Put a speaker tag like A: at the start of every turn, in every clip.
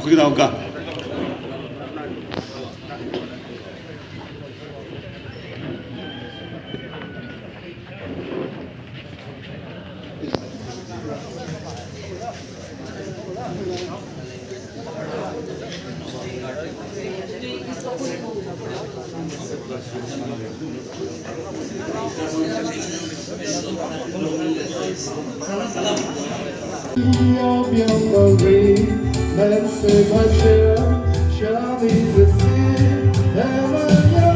A: 거기 나올까?
B: Your memory, let's say my chair, shall be the sea, heaven your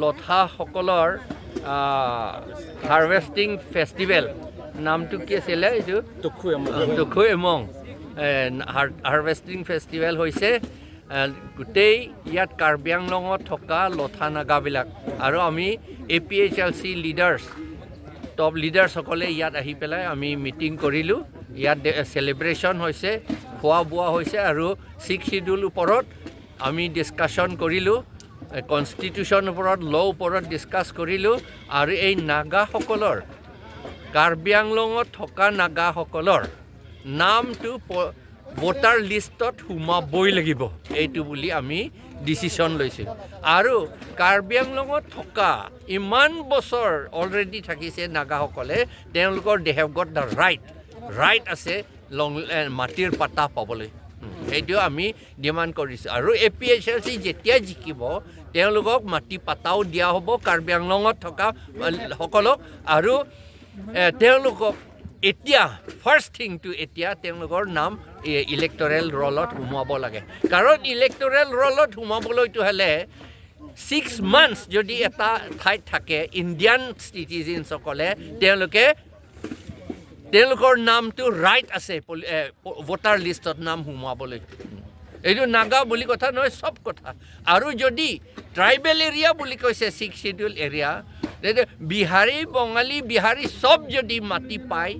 C: Lotha সকলৰ harvesting festival নামটো কি আছিলে এইটো টকু এমং হাৰ্ভেষ্টিং ফেষ্টিভেল হৈছে গোটেই ইয়াত কাৰ্বি আংলঙত থকা লথা নাগাবিলাক আৰু আমি APHLC লিডাৰ্ছ টপ লিডাৰ্ছসকলে ইয়াত আহি পেলাই আমি মিটিং কৰিলোঁ ইয়াত চেলিব্ৰেশ্যন হৈছে খোৱা বোৱা হৈছে আৰু 6 শিডিউল ওপৰত আমি ডিছকাশ্যন কৰিলোঁ কনষ্টিটিউশ্যন ওপৰত ল ওপৰত ডিছকাছ কৰিলোঁ আৰু এই নাগাসকলৰ কাৰ্বি আংলঙত থকা নাগাসকলৰ নামটো ভোটাৰ লিষ্টত সোমাবই লাগিব এইটো বুলি আমি ডিচিশ্যন লৈছোঁ আৰু কাৰ্বি আংলঙত থকা ইমান বছৰ অলৰেডি থাকিছে নাগাসকলে তেওঁলোকৰ they have got the right আছে মাটিৰ পাতা পাবলৈ সেইটো আমি ডিমাণ্ড কৰিছোঁ আৰু APHLC যেতিয়া জিকিব তেওঁলোকক মাটি পাতাও দিয়া হ'ব কাৰ্বি আংলঙত থকা সকলক আৰু তেওঁলোকক এতিয়া ফাৰ্ষ্ট থিংটো এতিয়া তেওঁলোকৰ নাম ইলেক্টৰেল ৰলত সোমাব লাগে কাৰণ ইলেক্টৰেল ৰলত সোমাবলৈতো হ'লে 6 months যদি এটা ঠাইত থাকে ইণ্ডিয়ান চিটিজেনসকলে তেওঁলোকৰ নামটো ৰাইট আছে ভোটাৰ লিষ্টত নাম সোমাবলৈ এইটো নাগা বুলি কথা নহয় সব কথা আৰু যদি ট্ৰাইবেল এৰিয়া বুলি কৈছে 6 শিডিউল এৰিয়া বিহাৰী বঙালী বিহাৰী সব যদি মাটি পায়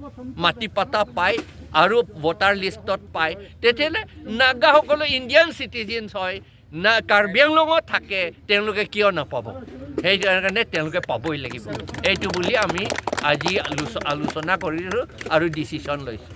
C: মাটি পাতা পায় আৰু ভোটাৰ লিষ্টত পায় তেতিয়াহ'লে নাগাসকলে ইণ্ডিয়ান চিটিজেনছ হয় না কাৰ্বি আংলঙত থাকে তেওঁলোকে কিয় নাপাব সেইকাৰণে তেওঁলোকে পাবই লাগিব এইটো বুলি আমি আজি আলোচনা কৰিলোঁ আৰু ডিচিশ্যন লৈছোঁ